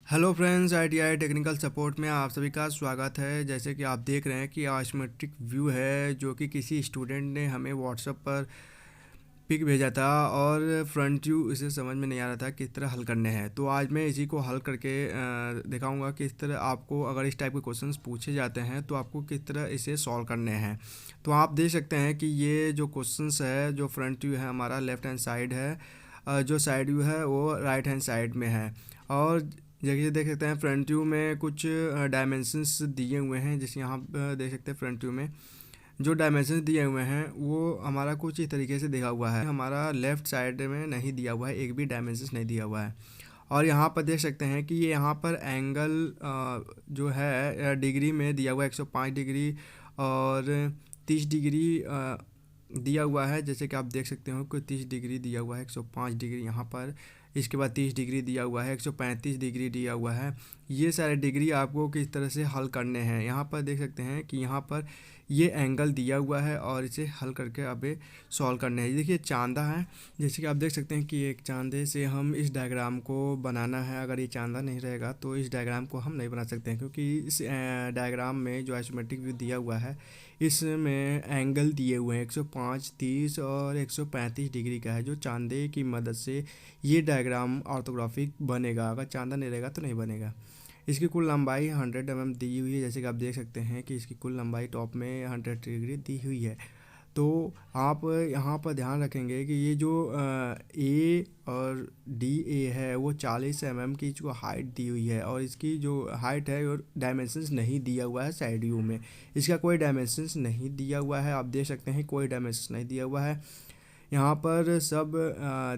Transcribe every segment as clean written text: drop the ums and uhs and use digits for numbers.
Hello friends, ITI technical support में आप सभी का स्वागत है। जैसे कि आप देख रहे हैं कि आइसोमेट्रिक व्यू है जो कि किसी स्टूडेंट ने हमें व्हाट्सएप पर पिक भेजा था और फ्रंट व्यू इसे समझ में नहीं आ रहा था किस तरह हल करने हैं। तो आज मैं इसी को हल करके दिखाऊंगा कि इस तरह आपको अगर इस टाइप के क्वेश्चंस पूछे जाते हैं तो आपको किस तरह इसे सॉल्व करने हैं। तो आप देख सकते हैं कि ये जो क्वेश्चंस है, जो फ्रंट व्यू है हमारा लेफ्ट हैंड साइड है, जो साइड व्यू है वो राइट हैंड साइड में है। और जैसे देख सकते हैं फ्रंट व्यू में कुछ डायमेंशंस दिए हुए हैं। जैसे यहाँ देख सकते हैं फ्रंट व्यू में जो डायमेंशंस दिए हुए हैं वो हमारा कुछ इस तरीके से दिया हुआ है। हमारा लेफ़्ट साइड में नहीं दिया हुआ है, एक भी डायमेंशंस नहीं दिया हुआ है। और यहाँ पर देख सकते हैं कि ये यहाँ पर एंगल जो है डिग्री में दिया हुआ है 105 डिग्री और 30 डिग्री दिया हुआ है। जैसे कि आप देख सकते हो कि 30 डिग्री दिया हुआ है, 105 डिग्री यहाँ पर, इसके बाद 30 डिग्री दिया हुआ है, 135 डिग्री दिया हुआ है। ये सारे डिग्री आपको किस तरह से हल करने हैं। यहाँ पर देख सकते हैं कि यहाँ पर ये एंगल दिया हुआ है और इसे हल करके अब सॉल्व करने हैं। देखिए चांदा है, जैसे कि आप देख सकते हैं कि एक चांदे से हम इस डायग्राम को बनाना है। अगर ये चांदा नहीं रहेगा तो इस डायग्राम को हम नहीं बना सकते हैं, क्योंकि इस डायग्राम में जो आइसोमेट्रिक व्यू दिया हुआ है इसमें एंगल दिए हुए हैं 105, 30 और 135 डिग्री का है, जो चांदे की मदद से ये डायग्राम ऑर्थोग्राफिक बनेगा। अगर चांदा नहीं रहेगा तो नहीं बनेगा। इसकी कुल लंबाई 100 दी हुई है। जैसे कि आप देख सकते हैं कि इसकी कुल लंबाई टॉप में 100 डिग्री दी हुई है। तो आप यहाँ पर ध्यान रखेंगे कि ये जो ए और डी ए है वो 40 की जो हाइट दी हुई है, और इसकी जो हाइट है और डायमेंशंस नहीं दिया हुआ है साइड व्यू में। इसका कोई डायमेंशंस नहीं दिया हुआ है, आप देख सकते हैं कोई डायमेंशंस नहीं दिया हुआ है। यहाँ पर सब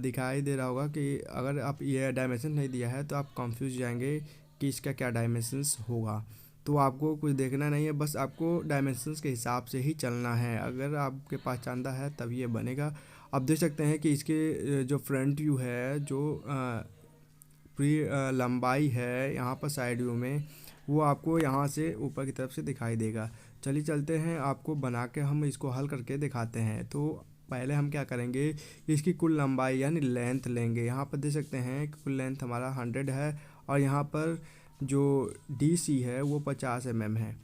दिखाई दे रहा होगा कि अगर आप ये डायमेंशन नहीं दिया है तो आप कंफ्यूज जाएंगे कि इसका क्या डायमेंशंस होगा। तो आपको कुछ देखना नहीं है, बस आपको डायमेंशंस के हिसाब से ही चलना है। अगर आपके पास चांदा है तब ये बनेगा। आप देख सकते हैं कि इसके जो फ्रंट व्यू है, जो पूरी लंबाई है यहाँ पर साइड व्यू में, वो आपको यहाँ से ऊपर की तरफ से दिखाई देगा। चलिए चलते हैं, आपको बना के हम इसको हल करके दिखाते हैं। तो पहले हम क्या करेंगे, इसकी कुल लंबाई यानी लेंथ लेंगे। यहाँ पर देख सकते हैं कि कुल लेंथ हमारा 100 है और यहाँ पर जो DC है वो 50 है।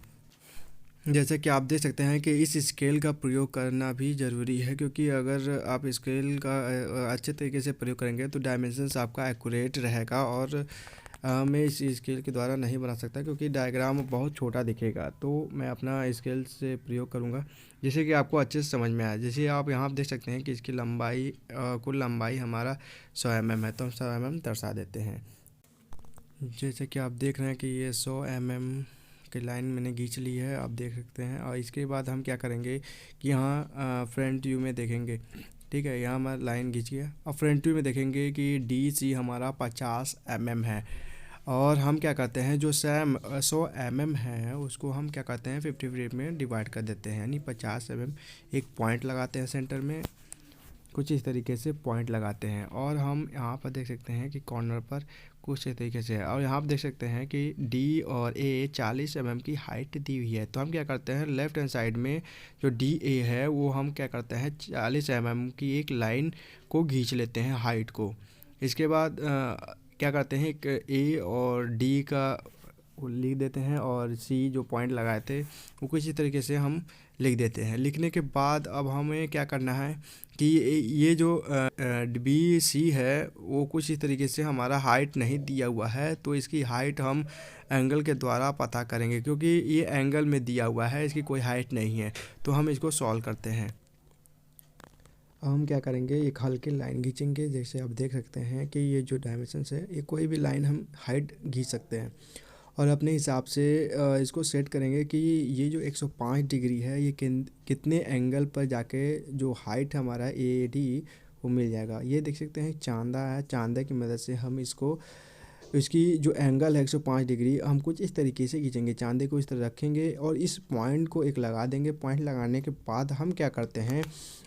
जैसे कि आप देख सकते हैं कि इस स्केल का प्रयोग करना भी ज़रूरी है, क्योंकि अगर आप स्केल का अच्छे तरीके से प्रयोग करेंगे तो डायमेंशंस आपका एक्यूरेट रहेगा। और मैं इस स्केल के द्वारा नहीं बना सकता क्योंकि डायग्राम बहुत छोटा दिखेगा। तो मैं अपना स्केल से प्रयोग करूँगा जिससे कि आपको अच्छे से समझ में आए। जैसे आप यहाँ देख सकते हैं कि इसकी लंबाई कुल लंबाई हमारा 100 है, तो हम 100 दर्शा देते हैं। जैसे कि आप देख रहे हैं कि ये 100 की लाइन मैंने खींच ली है, आप देख सकते हैं। और इसके बाद हम क्या करेंगे कि यहाँ फ्रंट व्यू में देखेंगे, ठीक है, यहाँ मैं लाइन खींच गया। और फ्रंट व्यू में देखेंगे कि DC हमारा 50 है। और हम क्या करते हैं, जो 100 है उसको हम क्या करते हैं 50 में डिवाइड कर देते हैं, यानी 50 एक पॉइंट लगाते हैं सेंटर में, कुछ इस तरीके से पॉइंट लगाते हैं। और हम यहाँ पर देख सकते हैं कि कॉर्नर पर कुछ इस तरीके से है। और यहाँ पर देख सकते हैं कि D और A 40 की हाइट दी हुई है। तो हम क्या करते हैं, लेफ्ट हैंड साइड में जो DA है वो हम क्या करते हैं 40 की एक लाइन को खींच लेते हैं हाइट को। इसके बाद क्या करते हैं, एक A और D का वो लिख देते हैं, और C जो पॉइंट लगाए थे वो कुछ इस तरीके से हम लिख देते हैं। लिखने के बाद अब हमें क्या करना है कि ये जो BC है वो कुछ इस तरीके से हमारा हाइट नहीं दिया हुआ है, तो इसकी हाइट हम एंगल के द्वारा पता करेंगे, क्योंकि ये एंगल में दिया हुआ है, इसकी कोई हाइट नहीं है। तो हम इसको सॉल्व करते हैं। हम क्या करेंगे, एक हल्की लाइन खींचेंगे। जैसे आप देख सकते हैं कि ये जो डायमेंशंस है, ये कोई भी लाइन हम हाइट खींच सकते हैं और अपने हिसाब से इसको सेट करेंगे कि ये जो 105 डिग्री है ये कितने एंगल पर जाके जो हाइट हमारा AD वो मिल जाएगा। ये देख सकते हैं चांदा है, चांदा की मदद से हम इसको, इसकी जो एंगल है 105 डिग्री, हम कुछ इस तरीके से खींचेंगे, चांदे को इस तरह रखेंगे और इस पॉइंट को एक लगा देंगे। पॉइंट लगाने के बाद हम क्या करते हैं,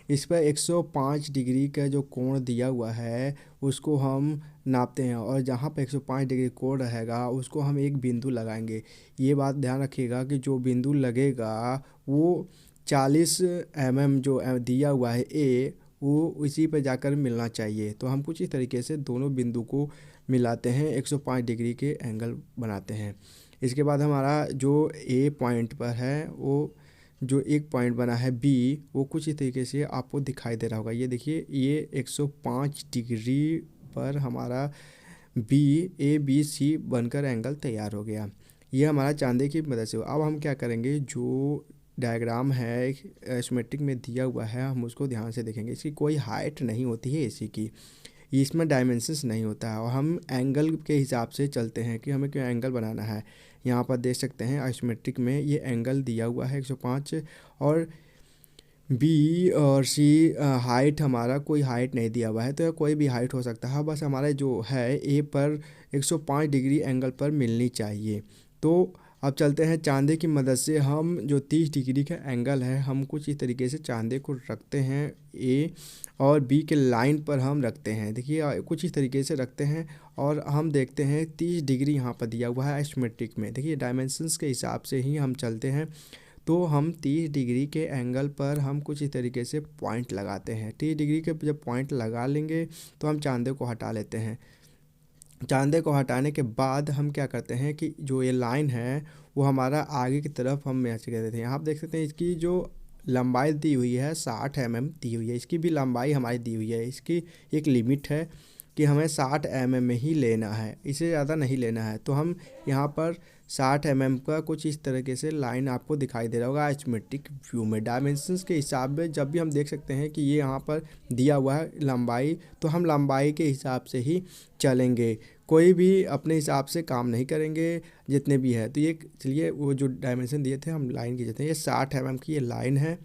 इस पर 105 डिग्री का जो कोण दिया हुआ है उसको हम नापते हैं, और जहाँ पर 105 डिग्री कोण रहेगा उसको हम एक बिंदु लगाएंगे। ये बात ध्यान रखिएगा कि जो बिंदु लगेगा वो 40 जो दिया हुआ है A, वो इसी पर जाकर मिलना चाहिए। तो हम कुछ इस तरीके से दोनों बिंदु को मिलाते हैं 105 डिग्री के एंगल बनाते हैं। इसके बाद हमारा जो ए पॉइंट पर है वो जो एक पॉइंट बना है बी, वो कुछ इस तरीके से आपको दिखाई दे रहा होगा। ये देखिए, ये 105 डिग्री पर हमारा बी ए बी सी बनकर एंगल तैयार हो गया। ये हमारा चांदे की मदद से हुआ। अब हम क्या करेंगे, जो डायग्राम है सिमेट्रिक में दिया हुआ है हम उसको ध्यान से देखेंगे। इसकी कोई हाइट नहीं होती है एसी की, इसमें डायमेंशंस नहीं होता है, और हम एंगल के हिसाब से चलते हैं कि हमें क्यों एंगल बनाना है। यहाँ पर देख सकते हैं आइसोमेट्रिक में ये एंगल दिया हुआ है 105, और बी और सी हाइट हमारा कोई हाइट नहीं दिया हुआ है, तो कोई भी हाइट हो सकता है, बस हमारा जो है ए पर 105 डिग्री एंगल पर मिलनी चाहिए। तो अब चलते हैं चांदे की मदद से हम जो 30 डिग्री का एंगल है हम कुछ इस तरीके से चांदे को रखते हैं ए और बी के लाइन पर हम रखते हैं। देखिए कुछ इस तरीके से रखते हैं और हम देखते हैं 30 डिग्री यहाँ पर दिया हुआ है आइसोमेट्रिक में। देखिए डायमेंशंस के हिसाब से ही हम चलते हैं, तो हम 30 डिग्री के एंगल पर हम कुछ इस तरीके से पॉइंट लगाते हैं। 30 डिग्री के जब पॉइंट लगा लेंगे तो हम चांदे को हटा लेते हैं। चांदे को हटाने के बाद हम क्या करते हैं कि जो ये लाइन है वो हमारा आगे की तरफ हम मैच कर देते हैं। यहाँ आप देख सकते हैं इसकी जो लंबाई दी हुई है 60 mm दी हुई है, इसकी भी लंबाई हमारी दी हुई है। इसकी एक लिमिट है कि हमें 60 mm में ही लेना है, इससे ज़्यादा नहीं लेना है। तो हम यहाँ पर 60 mm का कुछ इस तरीके से लाइन आपको दिखाई दे रहा होगा आइसोमेट्रिक व्यू में। डायमेंशंस के हिसाब में जब भी हम देख सकते हैं कि ये यहाँ पर दिया हुआ है लंबाई, तो हम लंबाई के हिसाब से ही चलेंगे, कोई भी अपने हिसाब से काम नहीं करेंगे जितने भी है। तो ये चलिए वो जो डायमेंशन दिए थे हम लाइन खींचते हैं। ये 60 mm की ये लाइन है,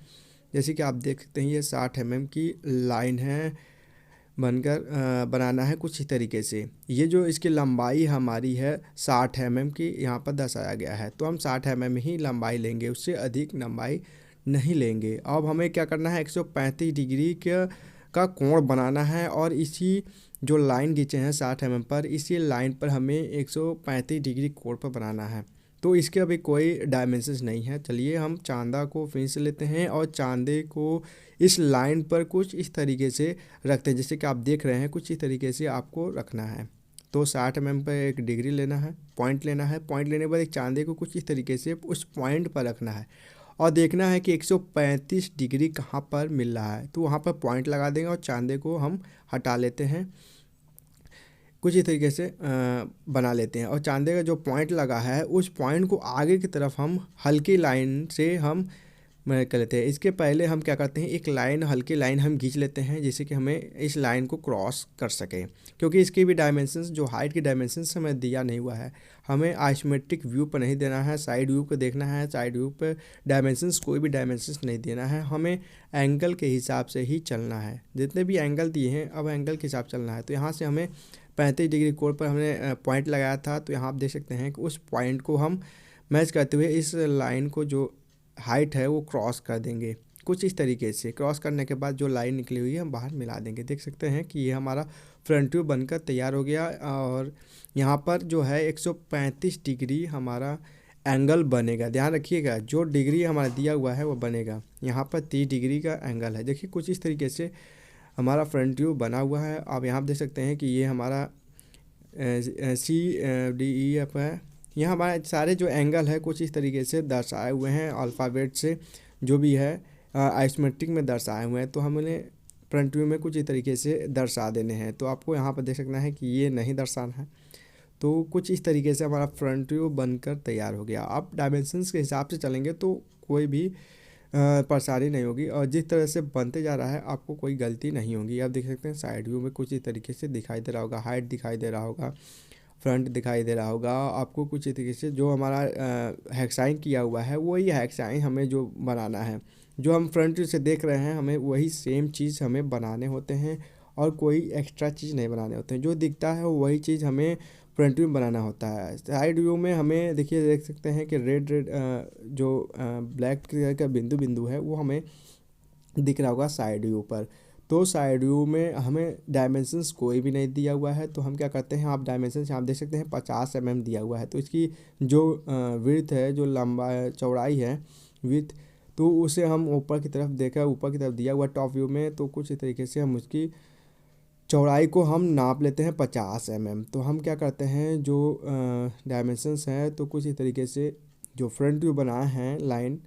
जैसे कि आप देख सकते हैं ये 60 mm की लाइन है बनकर बनाना है कुछ इस तरीके से। ये जो इसकी लंबाई हमारी है 60 mm की यहाँ पर दर्शाया गया है, तो हम 60 mm ही लंबाई लेंगे, उससे अधिक लंबाई नहीं लेंगे। अब हमें क्या करना है, 135 डिग्री का कोण बनाना है, और इसी जो लाइन खींचे हैं 60 mm पर, इसी लाइन पर हमें 135 डिग्री कोण पर बनाना है। तो इसके अभी कोई डायमेंशंस नहीं है। चलिए हम चांदा को फिर से लेते हैं और चांदे को इस लाइन पर कुछ इस तरीके से रखते हैं, जैसे कि आप देख रहे हैं कुछ इस तरीके से आपको रखना है। तो 60 mm पर एक डिग्री लेना है, पॉइंट लेना है, पॉइंट लेने के बाद एक चांदे को कुछ इस तरीके से उस पॉइंट पर रखना है और देखना है कि 135 डिग्री कहाँ पर मिल रहा है, तो वहाँ पर पॉइंट लगा देंगे और चांदे को हम हटा लेते हैं, कुछ इस तरीके से बना लेते हैं। और चांदे का जो पॉइंट लगा है उस पॉइंट को आगे की तरफ हम हल्की लाइन से हम कर लेते हैं। इसके पहले हम क्या करते हैं, एक लाइन हल्की लाइन हम खींच लेते हैं जिससे कि हमें इस लाइन को क्रॉस कर सकें, क्योंकि इसकी भी डायमेंशंस जो हाइट की डायमेंशंस हमें दिया नहीं हुआ है। हमें आइसोमेट्रिक व्यू पर नहीं देना है, साइड व्यू पर देखना है। साइड व्यू पर डायमेंशंस कोई भी डायमेंशंस नहीं देना है, हमें एंगल के हिसाब से ही चलना है। जितने भी एंगल दिए हैं अब एंगल के हिसाब से चलना है। तो यहाँ से हमें 35 डिग्री कोण पर हमने पॉइंट लगाया था, तो यहाँ आप देख सकते हैं कि उस पॉइंट को हम मैच करते हुए इस लाइन को जो हाइट है वो क्रॉस कर देंगे कुछ इस तरीके से। क्रॉस करने के बाद जो लाइन निकली हुई है हम बाहर मिला देंगे। देख सकते हैं कि ये हमारा फ्रंट व्यू बनकर तैयार हो गया, और यहाँ पर जो है 135 डिग्री हमारा एंगल बनेगा। ध्यान रखिएगा जो डिग्री हमारा दिया हुआ है वो बनेगा। यहाँ पर 30 डिग्री का एंगल है। देखिए कुछ इस तरीके से हमारा फ्रंट व्यू बना हुआ है। आप यहाँ देख सकते हैं कि ये हमारा CDE है। यहाँ हमारे सारे जो एंगल है कुछ इस तरीके से दर्शाए हुए हैं अल्फ़ाबेट से, जो भी है आइसोमेट्रिक में दर्शाए हुए हैं, तो हमने फ्रंट व्यू में कुछ इस तरीके से दर्शा देने हैं। तो आपको यहाँ पर देख सकना है कि ये नहीं दर्शाना है। तो कुछ इस तरीके से हमारा फ्रंट व्यू बनकर तैयार हो गया। आप डायमेंशंस के हिसाब से चलेंगे तो कोई भी परेशानी नहीं होगी, और जिस तरह से बनते जा रहा है आपको कोई गलती नहीं होगी। आप देख सकते हैं साइड व्यू में कुछ इस तरीके से दिखाई दे रहा होगा, हाइट दिखाई दे रहा होगा, फ्रंट दिखाई दे रहा होगा आपको। कुछ इस तरीके से जो हमारा हेक्साइन किया हुआ है वही हेक्साइन हमें जो बनाना है, जो हम फ्रंट से देख रहे हैं हमें वही सेम चीज़ हमें बनाने होते हैं, और कोई एक्स्ट्रा चीज़ नहीं बनाने होते हैं। जो दिखता है वही चीज़ हमें फ्रंट व्यू में बनाना होता है। साइड व्यू में हमें देखिए देख सकते हैं कि रेड जो ब्लैक कलर का बिंदु बिंदु है वो हमें दिख रहा होगा साइड व्यू पर। तो साइड व्यू में हमें डायमेंशंस कोई भी नहीं दिया हुआ है, तो हम क्या करते हैं, आप डायमेंशंस आप देख सकते हैं 50 mm दिया हुआ है। तो इसकी जो विड्थ है, जो लंबा चौड़ाई है विड्थ, तो उसे हम ऊपर की तरफ देखा, ऊपर की तरफ दिया हुआ टॉप व्यू में, तो कुछ इस तरीके से हम उसकी चौड़ाई को हम नाप लेते हैं 50 mm। तो हम क्या करते हैं, जो डायमेंशंस हैं तो कुछ इस तरीके से जो फ्रंट व्यू बनाए हैं लाइन,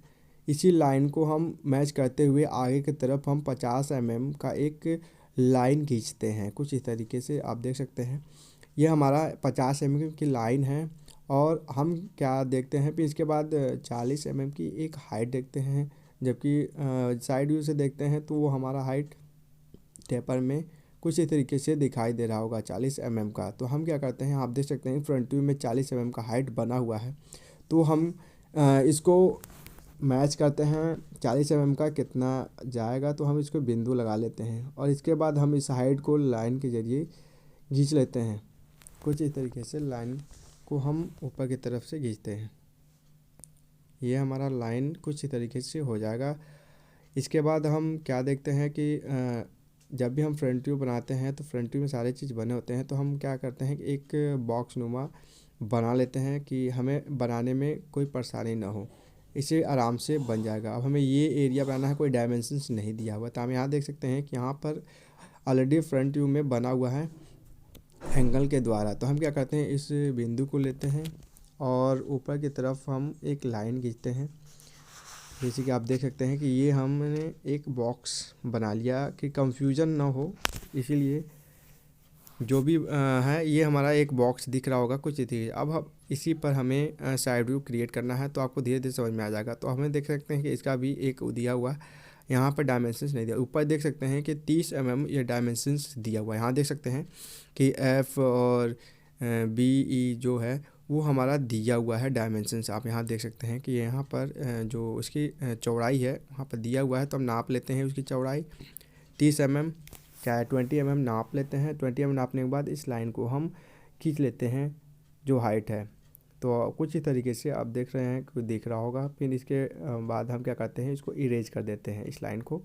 इसी लाइन को हम मैच करते हुए आगे की तरफ हम 50 mm का एक लाइन खींचते हैं। कुछ इस तरीके से आप देख सकते हैं, ये हमारा 50 mm की लाइन है। और हम क्या देखते हैं, फिर इसके बाद 40 mm की एक हाइट देखते हैं, जबकि साइड व्यू से देखते हैं तो वो हमारा हाइट टेपर में कुछ इस तरीके से दिखाई दे रहा होगा 40 mm का। तो हम क्या करते हैं, आप देख सकते हैं फ्रंट व्यू में 40 mm का हाइट बना हुआ है। तो हम इसको मैच करते हैं 40 mm का कितना जाएगा, तो हम इसको बिंदु लगा लेते हैं और इसके बाद हम इस हाइट को लाइन के ज़रिए खींच लेते हैं। कुछ इस तरीके से लाइन को हम ऊपर की तरफ से खींचते हैं। ये हमारा लाइन कुछ इस तरीके से हो जाएगा। इसके बाद हम क्या देखते हैं कि जब भी हम फ्रंट व्यू बनाते हैं तो फ्रंट व्यू में सारे चीज़ बने होते हैं, तो हम क्या करते हैं कि एक बॉक्स नुमा बना लेते हैं कि हमें बनाने में कोई परेशानी ना हो, इसे आराम से बन जाएगा। अब हमें ये एरिया बनाना है, कोई डायमेंशंस नहीं दिया हुआ, तो हम यहाँ देख सकते हैं कि यहाँ पर ऑलरेडी फ्रंट व्यू में बना हुआ है एंगल के द्वारा। तो हम क्या करते हैं, इस बिंदु को लेते हैं और ऊपर की तरफ हम एक लाइन खींचते हैं। जैसे कि आप देख सकते हैं कि ये हमने एक बॉक्स बना लिया कि कंफ्यूजन ना हो, इसीलिए जो भी है ये हमारा एक बॉक्स दिख रहा होगा कुछ इसी। अब हम इसी पर हमें साइड व्यू क्रिएट करना है, तो आपको धीरे धीरे समझ में आ जाएगा। तो हमें देख सकते हैं कि इसका भी एक दिया हुआ, यहाँ पर डायमेंशंस नहीं दिया। ऊपर देख सकते हैं कि 30 mm ये डायमेंशंस दिया हुआ है। यहाँ देख सकते हैं कि F और BE जो है वो हमारा दिया हुआ है डायमेंशंस। आप यहाँ देख सकते हैं कि यहाँ पर जो उसकी चौड़ाई है वहाँ पर दिया हुआ है। तो हम नाप लेते हैं उसकी चौड़ाई 30 mm, क्या है 20 mm नाप लेते हैं। 20 mm नापने के बाद इस लाइन को हम खींच लेते हैं जो हाइट है। तो कुछ इस तरीके से आप देख रहे हैं कि दिख रहा होगा। फिर इसके बाद हम क्या करते हैं, इसको इरेज कर देते हैं, इस लाइन को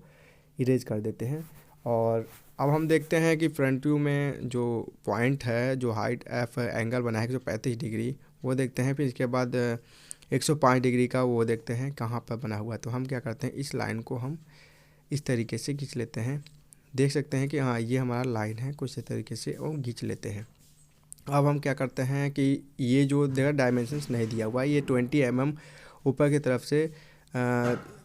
इरेज कर देते हैं। और अब हम देखते हैं कि फ्रंट व्यू में जो पॉइंट है, जो हाइट F एंगल बना है 135 डिग्री, वो देखते हैं। फिर इसके बाद 105 डिग्री का वो देखते हैं कहाँ पर बना हुआ है। तो हम क्या करते हैं, इस लाइन को हम इस तरीके से खींच लेते हैं। देख सकते हैं कि हाँ ये हमारा लाइन है, कुछ इस तरीके से वो खींच लेते हैं। अब हम क्या करते हैं कि ये जो देखा डायमेंशंस नहीं दिया हुआ है, ये 20 mm ऊपर की तरफ से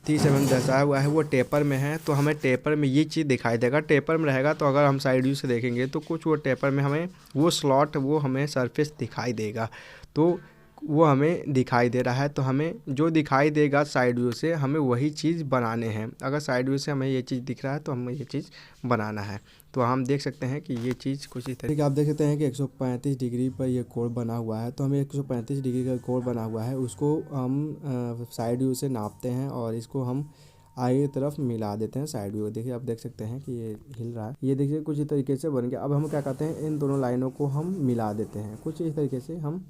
30 mm दर्शाया हुआ है, वो टेपर में है। तो हमें टेपर में ये चीज़ दिखाई देगा। टेपर में रहेगा तो अगर हम साइड व्यू से देखेंगे तो कुछ वो टेपर में हमें वो स्लॉट, वो हमें सरफेस दिखाई देगा। तो वो हमें दिखाई दे रहा है, तो हमें जो दिखाई देगा साइड व्यू से हमें वही चीज़ बनाने हैं। अगर साइड व्यू से हमें ये चीज़ दिख रहा है तो हमें ये चीज़ बनाना है। तो हम देख सकते हैं कि ये चीज़ कुछ इस तरीके, आप देख सकते हैं कि 135 डिग्री पर ये कोण बना हुआ है। तो हमें 135 डिग्री का कोण बना हुआ है, उसको हम साइड व्यू से नापते हैं और इसको हम आगे की तरफ मिला देते हैं साइड व्यू। देखिए आप देख सकते हैं कि ये हिल रहा है, ये देखिए कुछ इस तरीके से बन गया। अब हम क्या करते हैं, इन दोनों लाइनों को हम मिला देते हैं, कुछ इस तरीके से हम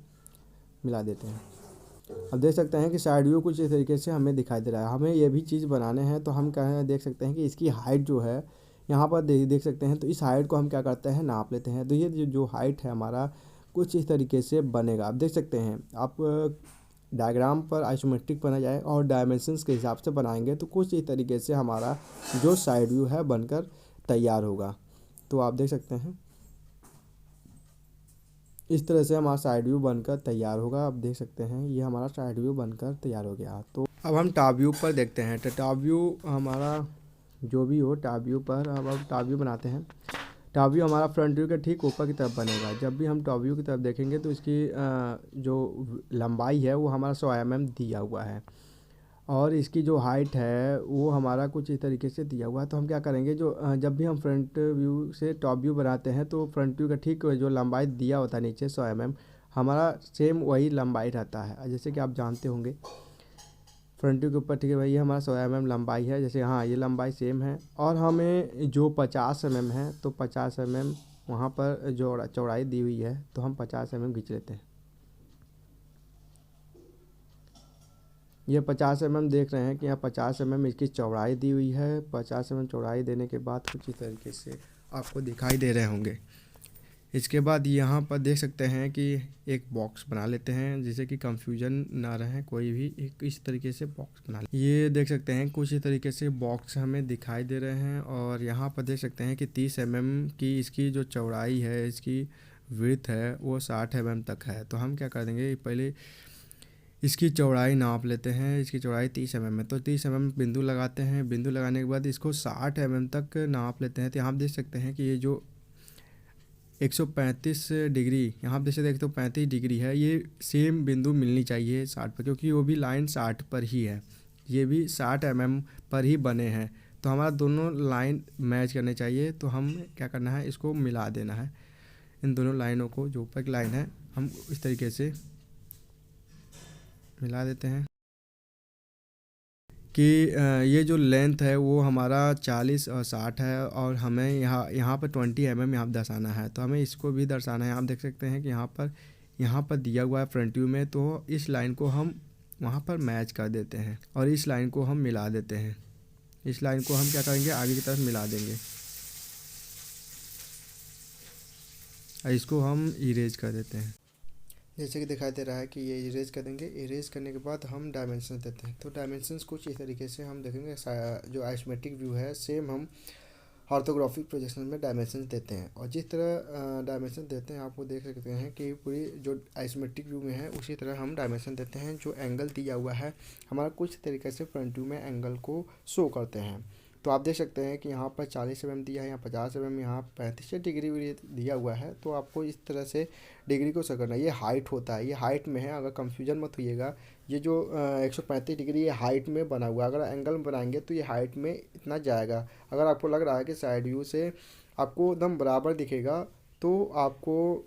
मिला देते हैं। अब देख सकते हैं कि साइड व्यू कुछ इस तरीके से हमें दिखाई दे रहा है। हमें ये भी चीज़ बनाने हैं, तो हम क्या देख सकते हैं कि इसकी हाइट जो है यहाँ पर देख सकते हैं। तो इस हाइट को हम क्या करते हैं, नाप लेते हैं। तो ये जो हाइट है हमारा कुछ इस तरीके से बनेगा। आप देख सकते हैं, आप डायग्राम पर आइसोमेट्रिक बना जाए और डायमेंशंस के हिसाब से बनाएंगे तो कुछ इस तरीके से हमारा जो साइड व्यू है बनकर तैयार होगा। तो आप देख सकते हैं इस तरह से हमारा साइड व्यू बनकर तैयार होगा। आप देख सकते हैं ये हमारा साइड व्यू बनकर तैयार हो गया। तो अब हम टॉप व्यू पर देखते हैं। तो टॉप व्यू हमारा जो भी हो, टॉप व्यू पर अब टॉप व्यू बनाते हैं। टॉप व्यू हमारा फ्रंट व्यू के ठीक ऊपर की तरफ बनेगा। जब भी हम टॉप व्यू की तरफ देखेंगे तो इसकी जो लंबाई है वो हमारा 100 mm दिया हुआ है और इसकी जो हाइट है वो हमारा कुछ इस तरीके से दिया हुआ है। तो हम क्या करेंगे, जो जब भी हम फ्रंट व्यू से टॉप व्यू बनाते हैं तो फ्रंट व्यू का ठीक जो लंबाई दिया होता है नीचे 100 mm, हमारा सेम वही लंबाई रहता है। जैसे कि आप जानते होंगे फ्रंट व्यू के ऊपर, ठीक है भाई, ये हमारा 100 mm लंबाई है। जैसे हाँ ये लंबाई सेम है। और हमें जो 50 mm है तो 50 mm वहाँ पर जो चौड़ाई दी हुई है तो हम 50 mm खींच लेते हैं। ये 50 mm देख रहे हैं कि यहाँ 50 mm इसकी चौड़ाई दी हुई है। 50 mm चौड़ाई देने के बाद कुछ इस तरीके से आपको दिखाई दे रहे होंगे। इसके बाद यहाँ पर देख सकते हैं कि एक बॉक्स बना लेते हैं जिससे कि कंफ्यूजन ना रहे कोई भी। एक इस तरीके से बॉक्स बना ये देख सकते हैं कुछ इस तरीके से बॉक्स हमें दिखाई दे रहे हैं। और यहाँ पर देख सकते हैं कि 30 mm की इसकी जो चौड़ाई है, इसकी विड्थ है वो 60 mm तक है। तो हम क्या कर देंगे, पहले इसकी चौड़ाई नाप लेते हैं। इसकी चौड़ाई 30 mm है, तो 30 mm बिंदु लगाते हैं। बिंदु लगाने के बाद इसको 60 mm तक नाप लेते हैं। तो यहाँ आप देख सकते हैं कि ये जो 135 डिग्री, यहाँ आप देख सकते हैं 135 डिग्री है, ये सेम बिंदु मिलनी चाहिए 60 पर, क्योंकि वो भी लाइन 60 पर ही है, ये भी 60 mm पर ही बने हैं। तो हमारा दोनों लाइन मैच करने चाहिए। तो हम क्या करना है, इसको मिला देना है। इन दोनों लाइनों को, जो ऊपर की लाइन है, हम इस तरीके से मिला देते हैं कि ये जो लेंथ है वो हमारा 40 और 60 है, और हमें यहाँ पर 20 mm यहाँ दर्शाना है। तो हमें इसको भी दर्शाना है। आप देख सकते हैं कि यहाँ पर दिया हुआ है फ्रंट व्यू में। तो इस लाइन को हम वहाँ पर मैच कर देते हैं और इस लाइन को हम मिला देते हैं। इस लाइन को हम क्या करेंगे, आगे की तरफ मिला देंगे और इसको हम इरेज कर देते हैं। जैसे कि दिखाई दे रहा है कि ये इरेज कर देंगे। इरेज करने के बाद हम डायमेंशन देते हैं। तो डायमेंशंस कुछ इस तरीके से हम देखेंगे। जो आइसोमेट्रिक व्यू है सेम हम ऑर्थोग्राफिक प्रोजेक्शन में डायमेंशन देते हैं। और जिस तरह डायमेंशन देते हैं, आपको देख सकते हैं कि पूरी जो आइसोमेट्रिक व्यू में है उसी तरह हम डायमेंशन देते हैं। जो एंगल दिया हुआ है हमारा कुछ तरीके से फ्रंट व्यू में एंगल को शो करते हैं। तो आप देख सकते हैं कि यहाँ पर 40 mm दिया है, यहाँ 50 mm, यहाँ 35 डिग्री दिया हुआ है। तो आपको इस तरह से डिग्री को शो करना है। ये हाइट होता है, ये हाइट में है, अगर कंफ्यूजन मत होइएगा। ये जो 135 डिग्री ये हाइट में बना हुआ है। अगर एंगल में बनाएंगे तो ये हाइट में इतना जाएगा। अगर आपको लग रहा है कि साइड व्यू से आपको एकदम बराबर दिखेगा, तो आपको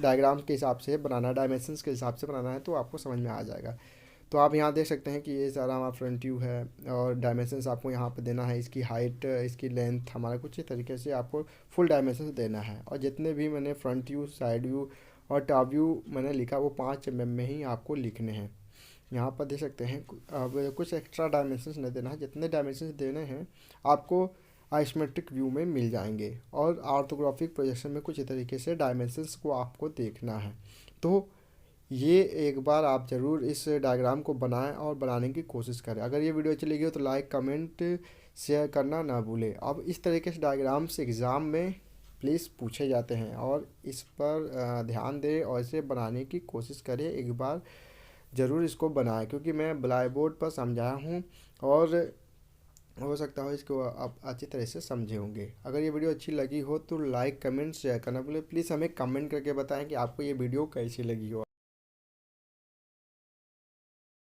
डायग्राम के हिसाब से बनाना, डायमेंशंस के हिसाब से बनाना है, तो आपको समझ में आ जाएगा। तो आप यहाँ देख सकते हैं कि ये सारा हमारा फ्रंट व्यू है और डायमेंशंस आपको यहाँ पे देना है। इसकी हाइट, इसकी लेंथ, हमारा कुछ तरीके से आपको फुल डायमेंशंस देना है। और जितने भी मैंने फ्रंट व्यू, साइड व्यू और टॉप व्यू मैंने लिखा वो 5 mm में ही आपको लिखने हैं। यहाँ पर देख सकते हैं। अब कुछ एक्स्ट्रा डायमेंशंस नहीं देना है, जितने डायमेंशंस देने हैं आपको आइसोमेट्रिक व्यू में मिल जाएंगे। और ऑर्थोग्राफिक प्रोजेक्शन में कुछ तरीके से डायमेंशंस को आपको देखना है। तो ये एक बार आप ज़रूर इस डायग्राम को बनाएं और बनाने की कोशिश करें। अगर ये वीडियो अच्छी लगी हो तो लाइक, कमेंट, शेयर करना ना भूलें। अब इस तरीके से डायग्राम्स एग्ज़ाम में प्लीज़ पूछे जाते हैं और इस पर ध्यान दें और इसे बनाने की कोशिश करें। एक बार ज़रूर इसको बनाएं, क्योंकि मैं ब्लैक बोर्ड पर समझाया हूँ और हो सकता हो इसको आप अच्छी तरह से समझे होंगे। अगर ये वीडियो अच्छी लगी हो तो लाइक, कमेंट, शेयर करना भूलें। प्लीज़ हमें कमेंट करके बताएं कि आपको ये वीडियो कैसी लगी हो।